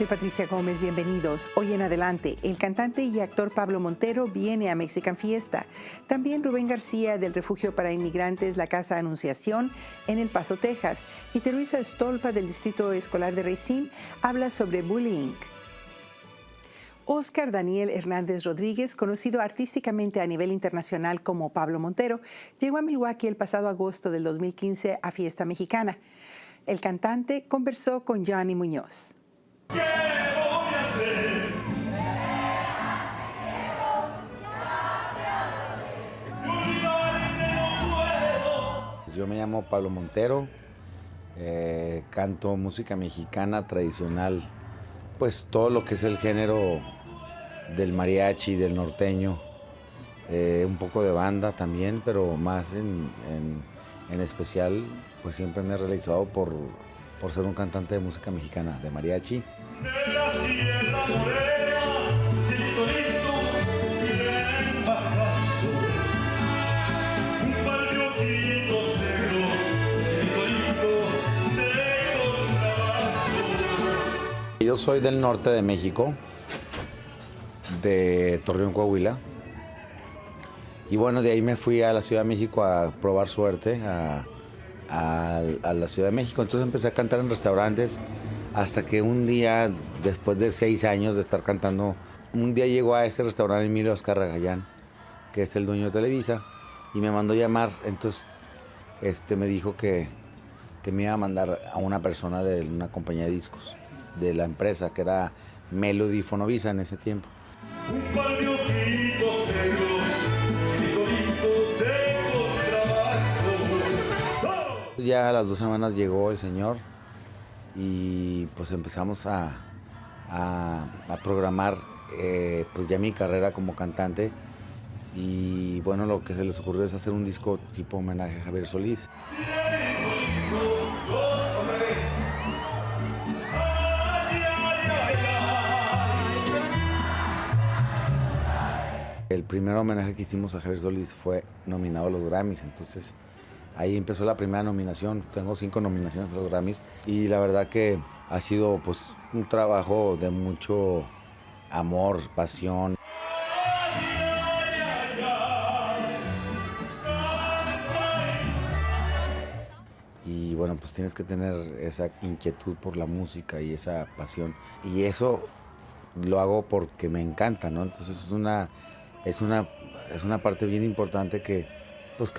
soy Patricia Gómez, bienvenidos. Hoy en Adelante, el cantante y actor Pablo Montero viene a Mexican Fiesta. También Ruben Garcia del Refugio para Inmigrantes, la Casa Annunciation en El Paso, Texas. Y Theresa Stolpa del Distrito Escolar de Racine habla sobre bullying. Oscar Daniel Hernández Rodríguez, conocido artísticamente a nivel internacional como Pablo Montero, llegó a Milwaukee el pasado agosto del 2015 a Fiesta Mexicana. El cantante conversó con Johnny Muñoz. Yo me llamo Pablo Montero, canto música mexicana tradicional, pues todo lo que es el género del mariachi, del norteño, un poco de banda también, pero más en especial, pues siempre me he realizado por ser un cantante de música mexicana, de mariachi. Yo soy del norte de México, de Torreón, Coahuila. Y bueno, de ahí me fui a la Ciudad de México a probar suerte, a la Ciudad de México. Entonces empecé a cantar en restaurantes hasta que un día, después de 6 años de estar cantando, un día llegó a ese restaurante Emilio Azcárraga, que es el dueño de Televisa, y me mandó llamar. Entonces me dijo que me iba a mandar a una persona de una compañía de discos, de la empresa, que era Melody Fonovisa en ese tiempo. Un par de ojitos negros, de contrabando. Ya a las 2 semanas llegó el señor y pues empezamos a programar pues ya mi carrera como cantante. Y bueno, lo que se les ocurrió es hacer un disco tipo homenaje a Javier Solís. El primer homenaje que hicimos a Javier Solís fue nominado a los Grammys, entonces ahí empezó la primera nominación. Tengo 5 nominaciones a los Grammys y la verdad que ha sido pues un trabajo de mucho amor, pasión. Y bueno, pues tienes que tener esa inquietud por la música y esa pasión. Y eso lo hago porque me encanta, ¿no? Entonces es una parte bien importante que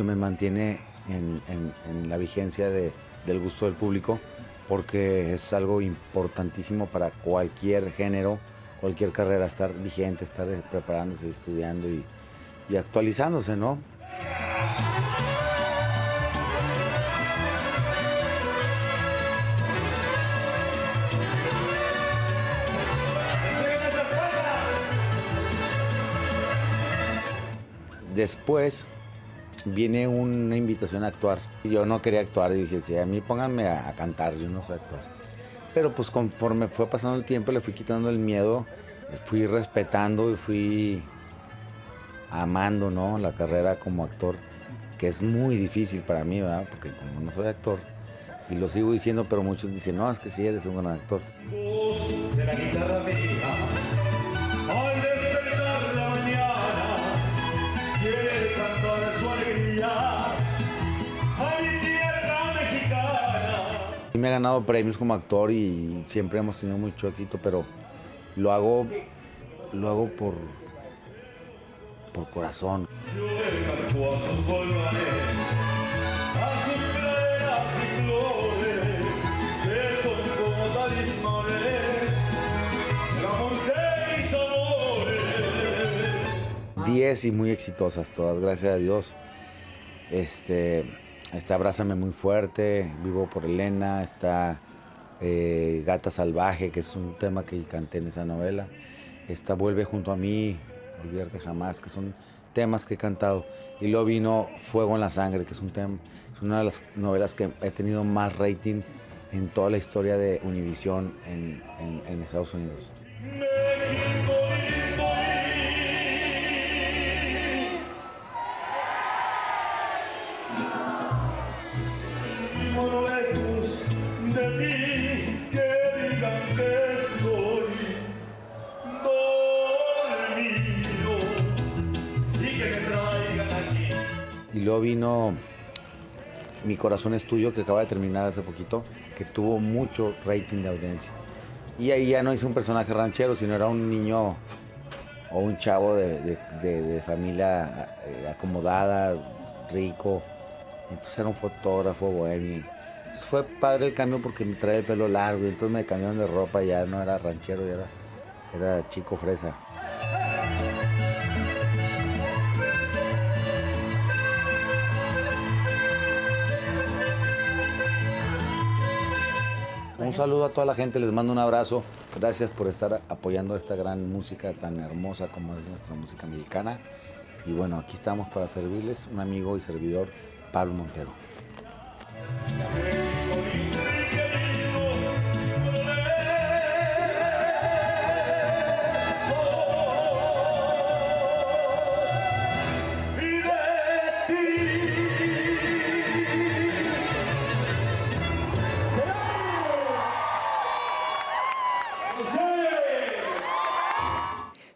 me mantiene en la vigencia del gusto del público, porque es algo importantísimo para cualquier género, cualquier carrera, estar vigente, estar preparándose, estudiando y actualizándose, ¿no? Después viene una invitación a actuar. Yo no quería actuar y dije, sí, a mí pónganme a cantar, yo no sé actuar. Pero pues conforme fue pasando el tiempo le fui quitando el miedo, fui respetando y fui amando, ¿no?, la carrera como actor, que es muy difícil para mí, ¿verdad? Porque como no soy actor, y lo sigo diciendo, pero muchos dicen, no, es que sí eres un gran actor. Voz de la guitarra mexicana. Me he ganado premios como actor y siempre hemos tenido mucho éxito, pero lo hago por corazón. Diez y muy exitosas todas, gracias a Dios. Está Abrázame Muy Fuerte, Vivo por Elena, está Gata Salvaje, que es un tema que canté en esa novela. Está Vuelve Junto a Mí, Olvidarte Jamás, que son temas que he cantado. Y luego vino Fuego en la Sangre, que es una de las novelas que he tenido más rating en toda la historia de Univisión en Estados Unidos. De ti, que digan que soy luego vino Mi Corazón es Tuyo, que acaba de terminar hace poquito, que tuvo mucho rating de audiencia. Y ahí ya no hice un personaje ranchero, sino era un niño o un chavo de familia acomodada, rico. Entonces era un fotógrafo bohemio. Entonces fue padre el cambio porque me traía el pelo largo y entonces me cambiaron de ropa, ya no era ranchero, ya era chico fresa. Un saludo a toda la gente, les mando un abrazo. Gracias por estar apoyando esta gran música tan hermosa como es nuestra música mexicana. Y bueno, aquí estamos para servirles, un amigo y servidor, Pablo Montero.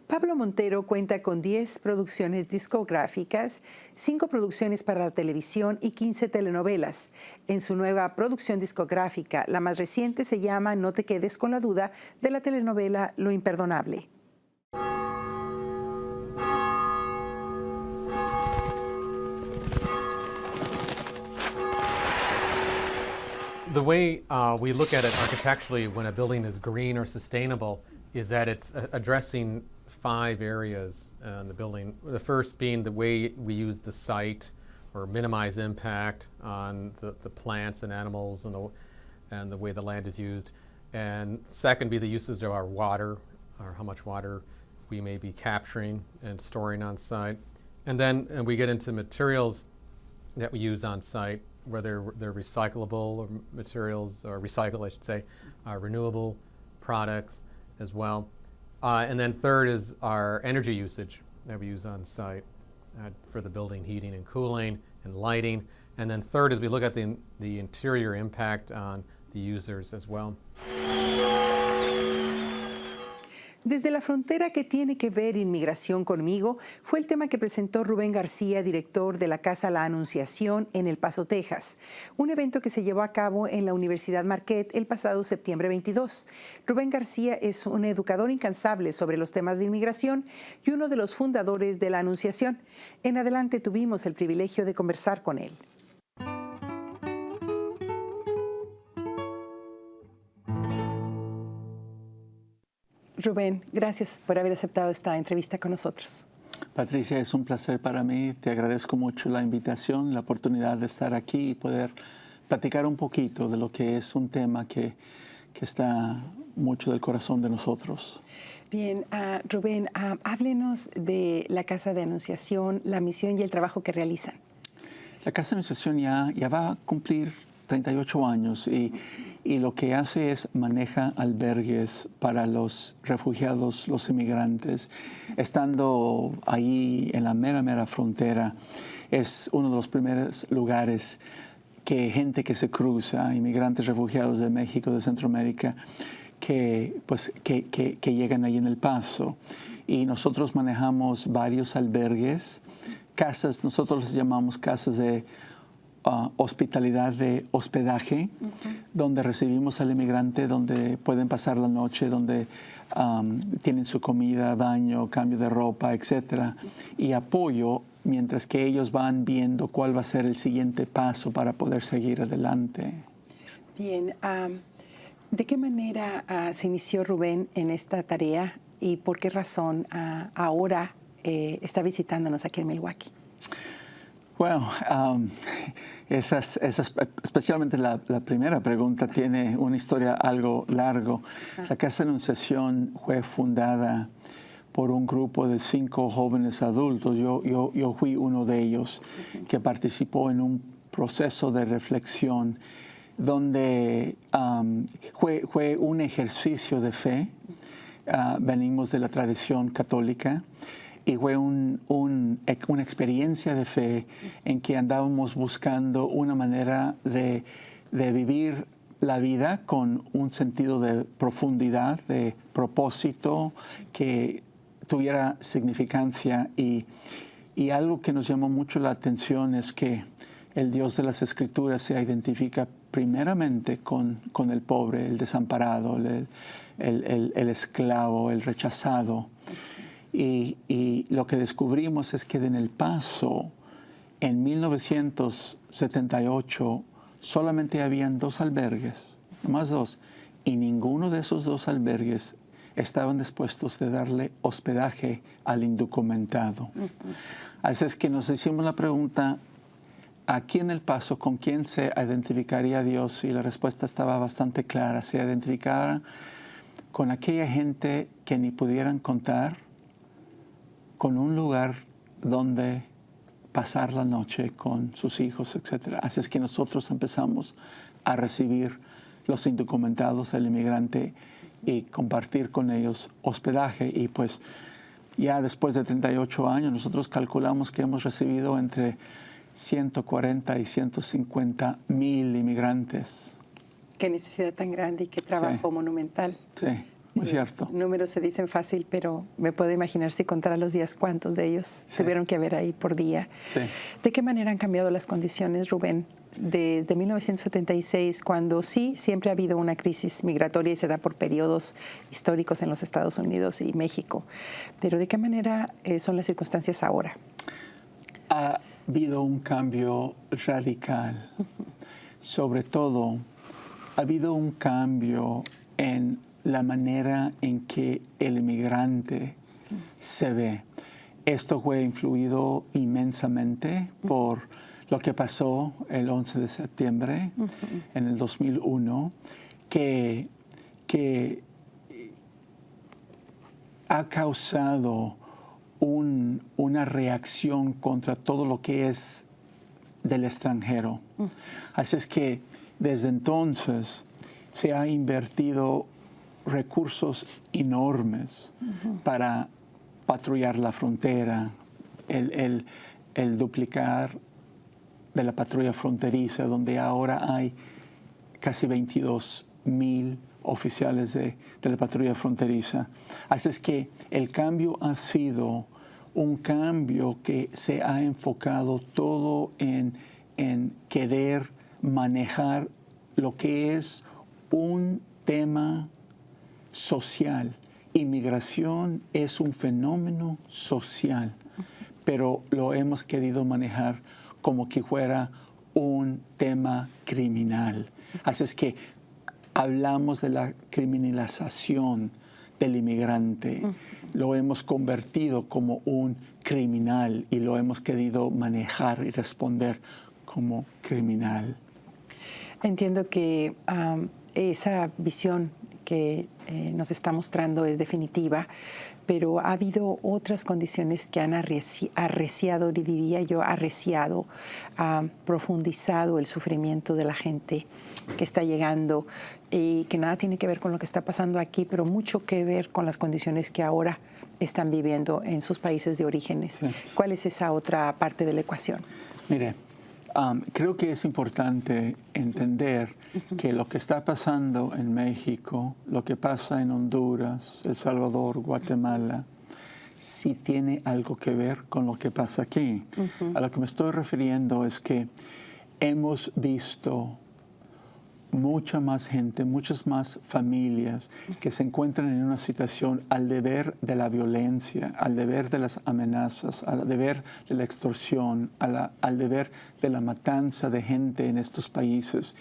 Pablo Montero cuenta con 10 producciones discográficas, 5 producciones para la televisión y 15 telenovelas. En su nueva producción discográfica, la más reciente se llama No te quedes con la duda, de la telenovela Lo Imperdonable. The way we look at it architecturally when a building is green or sustainable is that it's addressing 5 areas in the building. The first being the way we use the site or minimize impact on the plants and animals and the way the land is used. And second be the usage of our water, or how much water we may be capturing and storing on site. And then we get into materials that we use on site, whether they're recyclable or materials, or recycled, I should say, renewable products as well. And then third is our energy usage that we use on site for the building heating and cooling and lighting. And then third is we look at the interior impact on the users as well. Desde la frontera, ¿qué tiene que ver inmigración conmigo? Fue el tema que presentó Ruben Garcia, director de la Casa La Annunciation en El Paso, Texas, un evento que se llevó a cabo en la Universidad Marquette el pasado septiembre 22. Ruben Garcia es un educador incansable sobre los temas de inmigración y uno de los fundadores de La Annunciation. En Adelante tuvimos el privilegio de conversar con él. Rubén, gracias por haber aceptado esta entrevista con nosotros. Patricia, es un placer para mí. Te agradezco mucho la invitación, la oportunidad de estar aquí y poder platicar un poquito de lo que es un tema que está mucho del corazón de nosotros. Bien, Rubén, háblenos de la Casa de Anunciación, la misión y el trabajo que realizan. La Casa de Anunciación ya va a cumplir 38 años y lo que hace es maneja albergues para los refugiados, los inmigrantes. Estando ahí en la mera frontera, es uno de los primeros lugares que gente que se cruza, inmigrantes refugiados de México, de Centroamérica, que llegan ahí en El Paso. Y nosotros manejamos varios albergues, casas, nosotros les llamamos casas de hospitalidad de hospedaje, donde recibimos al inmigrante, donde pueden pasar la noche, donde tienen su comida, baño, cambio de ropa, etc. Y apoyo mientras que ellos van viendo cuál va a ser el siguiente paso para poder seguir adelante. Bien, ¿de qué manera se inició Rubén en esta tarea y por qué razón ahora está visitándonos aquí en Milwaukee? Bueno, especialmente la primera pregunta tiene una historia algo largo. La Casa de Anunciación fue fundada por un grupo de 5 jóvenes adultos. Yo fui uno de ellos que participó en un proceso de reflexión donde fue un ejercicio de fe. Venimos de la tradición católica. Y fue una experiencia de fe en que andábamos buscando una manera de vivir la vida con un sentido de profundidad, de propósito, que tuviera significancia. Y Y algo que nos llamó mucho la atención es que el Dios de las Escrituras se identifica primeramente con el pobre, el desamparado, el esclavo, el rechazado. Y lo que descubrimos es que en El Paso, en 1978, solamente habían 2 albergues, más 2, y ninguno de esos 2 albergues estaban dispuestos de darle hospedaje al indocumentado. Así es que nos hicimos la pregunta, aquí en El Paso, ¿con quién se identificaría Dios? Y la respuesta estaba bastante clara. Se identificara con aquella gente que ni pudieran contar, con un lugar donde pasar la noche con sus hijos, etc. Así es que nosotros empezamos a recibir los indocumentados, el inmigrante, y compartir con ellos hospedaje. Y pues ya después de 38 años, nosotros calculamos que hemos recibido entre 140 y 150 mil inmigrantes. Qué necesidad tan grande y qué trabajo monumental. Sí, muy cierto. Números se dicen fácil, pero me puedo imaginar si contara los días cuántos de ellos tuvieron que haber ahí por día. Sí. ¿De qué manera han cambiado las condiciones, Rubén? Desde 1976, cuando sí, siempre ha habido una crisis migratoria y se da por periodos históricos en los Estados Unidos y México. Pero ¿de qué manera son las circunstancias ahora? Ha habido un cambio radical. Sobre todo, ha habido un cambio en la manera en que el inmigrante se ve. Esto fue influido inmensamente por lo que pasó el 11 de septiembre en el 2001, que ha causado una reacción contra todo lo que es del extranjero. Así es que desde entonces se ha invertido recursos enormes para patrullar la frontera, el duplicar de la patrulla fronteriza, donde ahora hay casi 22,000 oficiales de la patrulla fronteriza. Así es que el cambio ha sido un cambio que se ha enfocado todo en querer manejar lo que es un tema social. Inmigración es un fenómeno social, pero lo hemos querido manejar como que fuera un tema criminal. Así es que hablamos de la criminalización del inmigrante. Lo hemos convertido como un criminal y lo hemos querido manejar y responder como criminal. Entiendo que esa visión que nos está mostrando es definitiva, pero ha habido otras condiciones que han arreciado, diría yo, profundizado el sufrimiento de la gente que está llegando y que nada tiene que ver con lo que está pasando aquí, pero mucho que ver con las condiciones que ahora están viviendo en sus países de orígenes. Sí. ¿Cuál es esa otra parte de la ecuación? Mire, creo que es importante entender que lo que está pasando en México, lo que pasa en Honduras, El Salvador, Guatemala, sí tiene algo que ver con lo que pasa aquí. A lo que me estoy refiriendo es que hemos visto mucha más gente, muchas más familias que se encuentran en una situación al deber de la violencia, al deber de las amenazas, al deber de la extorsión, al deber de la matanza de gente en estos países,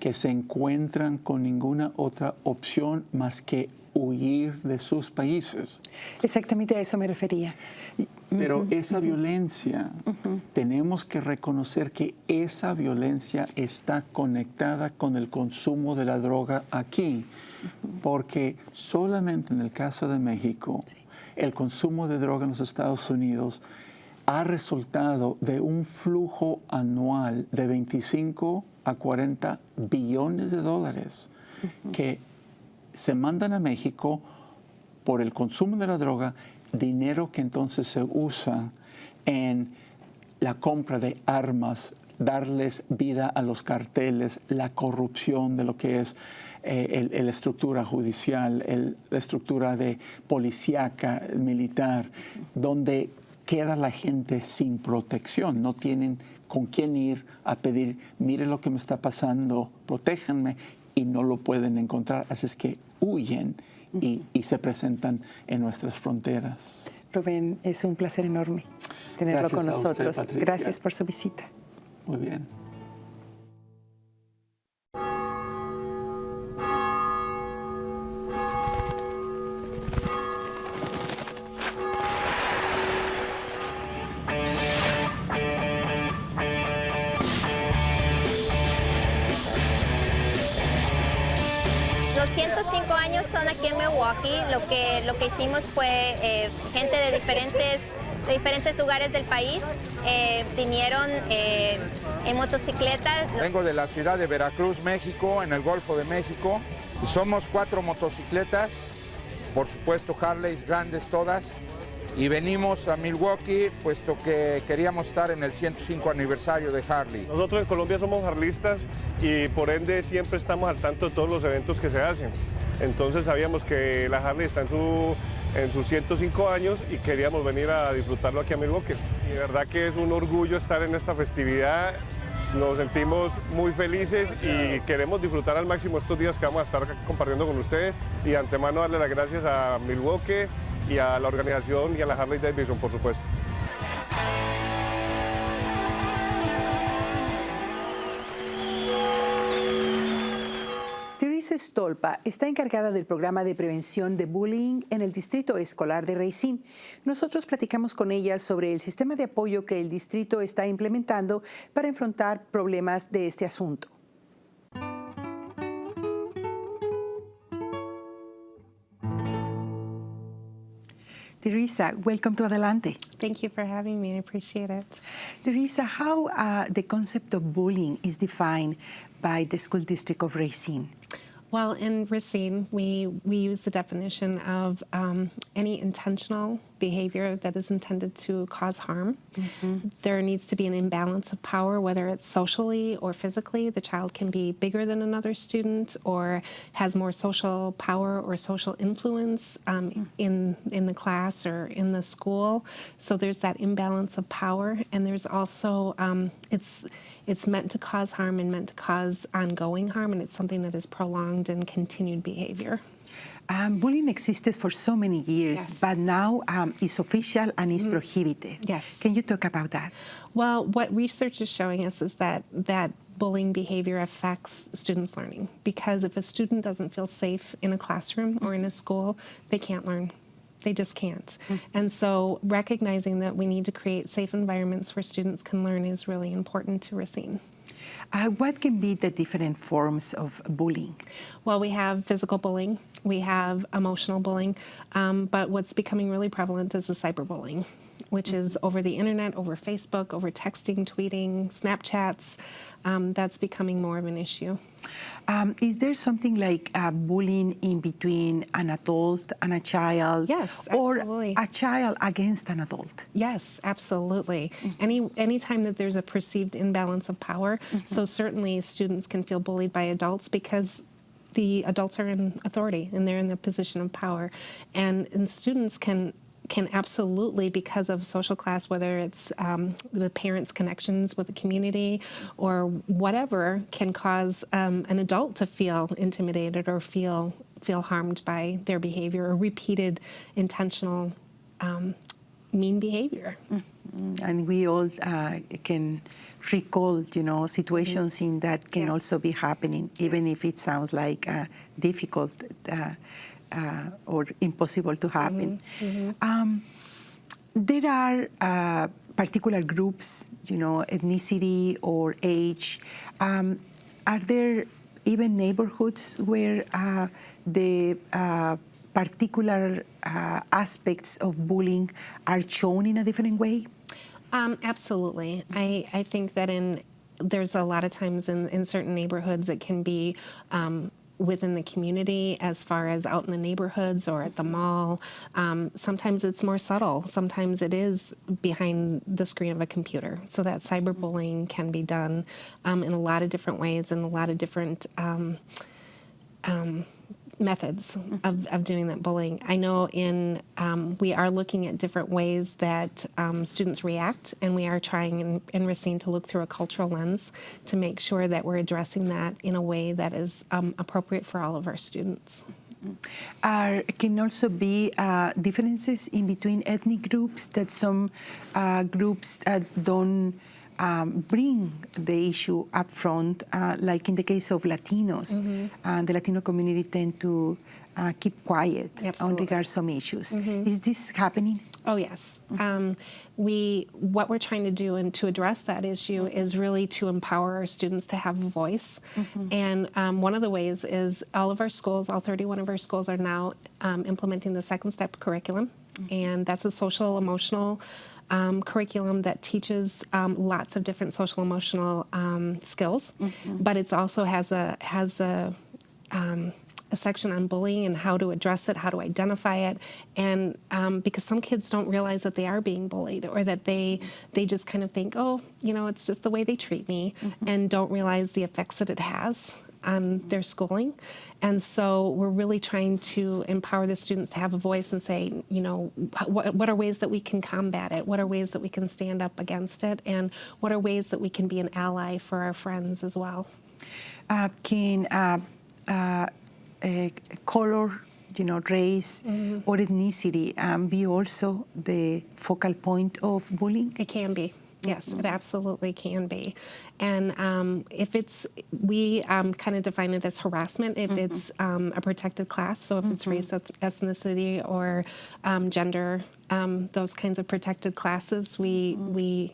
que se encuentran con ninguna otra opción más que huir de sus países. Exactamente a eso me refería. Pero esa violencia, tenemos que reconocer que esa violencia está conectada con el consumo de la droga aquí, porque solamente en el caso de México, el consumo de droga en los Estados Unidos ha resultado de un flujo anual de 25 a 40 billones de dólares que se mandan a México por el consumo de la droga, dinero que entonces se usa en la compra de armas, darles vida a los carteles, la corrupción de lo que es la estructura judicial, la estructura de policíaca, militar, donde queda la gente sin protección, no tienen con quién ir a pedir, mire lo que me está pasando, protéjanme, y no lo pueden encontrar, así es que huyen y se presentan en nuestras fronteras. Rubén, es un placer enorme tenerlo Gracias con a usted, nosotros. Patricia. Gracias por su visita. Muy bien. Los 105 años son aquí en Milwaukee. Lo que hicimos fue gente de diferentes lugares del país vinieron en motocicletas. Vengo de la ciudad de Veracruz, México, en el Golfo de México. Somos 4 motocicletas, por supuesto Harleys grandes todas, y venimos a Milwaukee puesto que queríamos estar en el 105 aniversario de Harley. Nosotros en Colombia somos harlistas y por ende siempre estamos al tanto de todos los eventos que se hacen. Entonces sabíamos que la Harley está en sus 105 años y queríamos venir a disfrutarlo aquí a Milwaukee. Y de verdad que es un orgullo estar en esta festividad. Nos sentimos muy felices y queremos disfrutar al máximo estos días que vamos a estar compartiendo con ustedes. Y de antemano darle las gracias a Milwaukee y a la organización y a la Harley Davidson, por supuesto. Theresa Stolpa está encargada del programa de prevención de bullying en el distrito escolar de Racine. Nosotros platicamos con ella sobre el sistema de apoyo que el distrito está implementando para enfrentar problemas de este asunto. Theresa, welcome to Adelante. Thank you for having me. I appreciate it. Theresa, how the concept of bullying is defined by the school district of Racine? Well, in Racine, we use the definition of any intentional behavior that is intended to cause harm. Mm-hmm. There needs to be an imbalance of power, whether it's socially or physically. The child can be bigger than another student or has more social power or social influence in the class or in the school. So there's that imbalance of power, and there's also it's meant to cause harm and meant to cause ongoing harm, and it's something that is prolonged and continued behavior. Bullying existed for so many years, Yes. but now it's official and is prohibited. Yes. Can you talk about that? Well, what research is showing us is that bullying behavior affects students' learning, because if a student doesn't feel safe in a classroom or in a school, they can't learn. They just can't. And so recognizing that we need to create safe environments where students can learn is really important to Racine. What can be the different forms of bullying? Well, we have physical bullying, we have emotional bullying, but what's becoming really prevalent is the cyberbullying, which is over the internet, over Facebook, over texting, tweeting, Snapchats. That's becoming more of an issue. Is there something like bullying in between an adult and a child? Yes, or absolutely. a child against an adult? Yes, absolutely. Any time that there's a perceived imbalance of power, so certainly students can feel bullied by adults because the adults are in authority and they're in the position of power. And students can absolutely, because of social class, whether it's the parents' connections with the community or whatever, can cause an adult to feel intimidated or feel harmed by their behavior or repeated intentional mean behavior. And we all can recall, situations in that can Yes. also be happening, even if it sounds like difficult or impossible to happen. There are particular groups, ethnicity or age. Are there even neighborhoods where the particular aspects of bullying are shown in a different way? Absolutely. I think that there's a lot of times in certain neighborhoods it can be within the community, as far as out in the neighborhoods or at the mall. Sometimes it's more subtle. Sometimes it is behind the screen of a computer. So that cyberbullying can be done in a lot of different ways, in a lot of different methods of doing that bullying. I know we are looking at different ways that students react, and we are trying in Racine to look through a cultural lens to make sure that we're addressing that in a way that is appropriate for all of our students. Can also be differences in between ethnic groups, that some groups don't bring the issue up front, like in the case of Latinos. The Latino community tend to keep quiet on regards some issues. Is this happening? Oh, yes. What we're trying to do and to address that issue is really to empower our students to have a voice. And one of the ways is all of our schools, all 31 of our schools are now implementing the second step curriculum. And that's a social emotional curriculum that teaches lots of different social emotional skills, but it also has a section on bullying and how to address it, how to identify it, and because some kids don't realize that they are being bullied, or that they just kind of think, oh, it's just the way they treat me, and don't realize the effects that it has on their schooling. And so we're really trying to empower the students to have a voice and say, what are ways that we can combat it? What are ways that we can stand up against it? And what are ways that we can be an ally for our friends as well? Can color, race or ethnicity be also the focal point of bullying? It can be. Yes, it absolutely can be. And we kind of define it as harassment if it's a protected class. So if it's race, ethnicity, or gender, those kinds of protected classes, it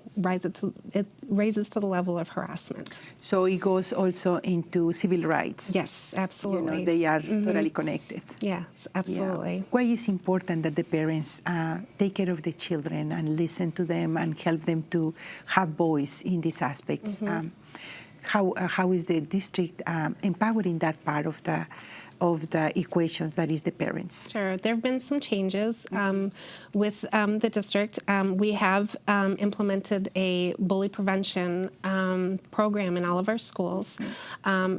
raises to the level of harassment. So it goes also into civil rights. Yes, absolutely. They are totally connected. Yes, absolutely. Yeah. Why is it important that the parents take care of the children and listen to them and help them to have voice in these aspects? How is the district empowering that part of the equations, that is the parents? Sure. There have been some changes with the district. We have implemented a bully prevention program in all of our schools.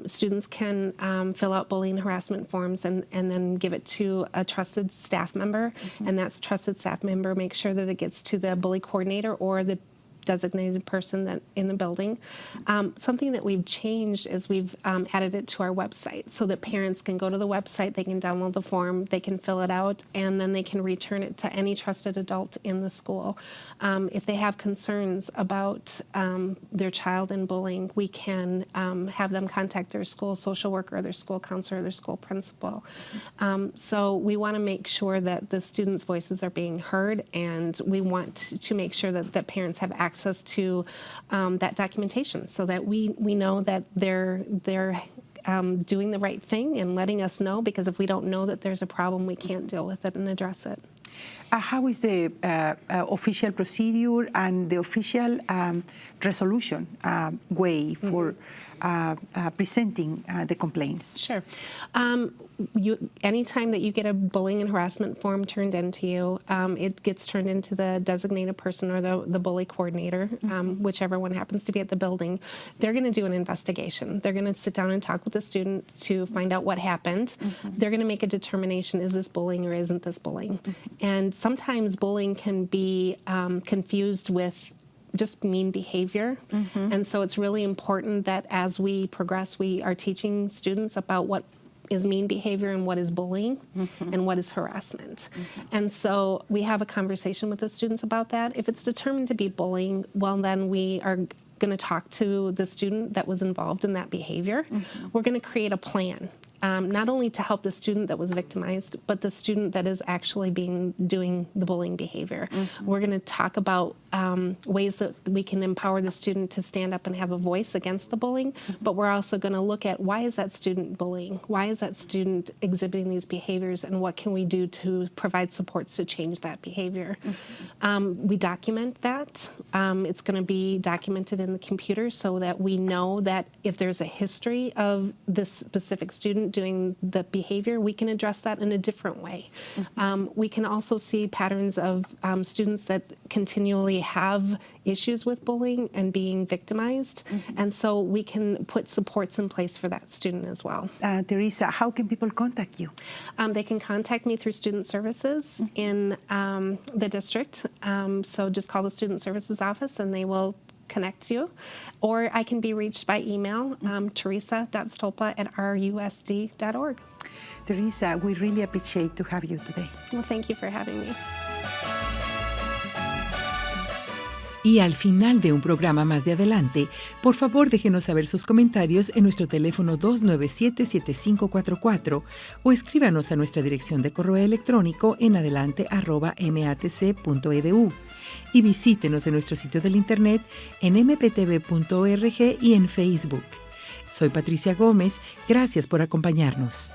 Students can fill out bullying harassment forms and then give it to a trusted staff member, and that trusted staff member makes sure that it gets to the bully coordinator or the designated person that in the building. Something that we've changed is we've added it to our website so that parents can go to the website, they can download the form, they can fill it out, and then they can return it to any trusted adult in the school. If they have concerns about their child and bullying, we can have them contact their school social worker, or their school counselor, or their school principal. So we want to make sure that the students' voices are being heard, and we want to make sure that parents have access to that documentation, so that we know that they're doing the right thing and letting us know, because if we don't know that there's a problem, we can't deal with it and address it. How is the official procedure and the official resolution way for presenting the complaints? Sure. Anytime that you get a bullying and harassment form turned into you, it gets turned into the designated person or the bully coordinator, whichever one happens to be at the building. They're going to do an investigation. They're going to sit down and talk with the student to find out what happened. They're going to make a determination, is this bullying or isn't this bullying? And sometimes bullying can be confused with just mean behavior. And so it's really important that as we progress, we are teaching students about what is mean behavior and what is bullying and what is harassment. And so we have a conversation with the students about that. If it's determined to be bullying, well, then we are going to talk to the student that was involved in that behavior. We're going to create a plan. Not only to help the student that was victimized, but the student that is actually doing the bullying behavior. We're going to talk about ways that we can empower the student to stand up and have a voice against the bullying, but we're also going to look at, why is that student bullying? Why is that student exhibiting these behaviors, and what can we do to provide supports to change that behavior? We document that. It's going to be documented in the computer so that we know that if there's a history of this specific student doing the behavior, we can address that in a different way. We can also see patterns of students that continually have issues with bullying and being victimized, and so we can put supports in place for that student as well. Theresa, how can people contact you? They can contact me through student services in the district, so just call the student services office and they will connect you, or I can be reached by email, Theresa.Stolpa@rusd.org. Theresa, we really appreciate to have you today. Well, thank you for having me. Y al final de un programa más de Adelante, por favor déjenos saber sus comentarios en nuestro teléfono 297-7544 o escríbanos a nuestra dirección de correo electrónico en adelante@matc.edu. Y visítenos en nuestro sitio del internet en mptv.org y en Facebook. Soy Patricia Gómez, gracias por acompañarnos.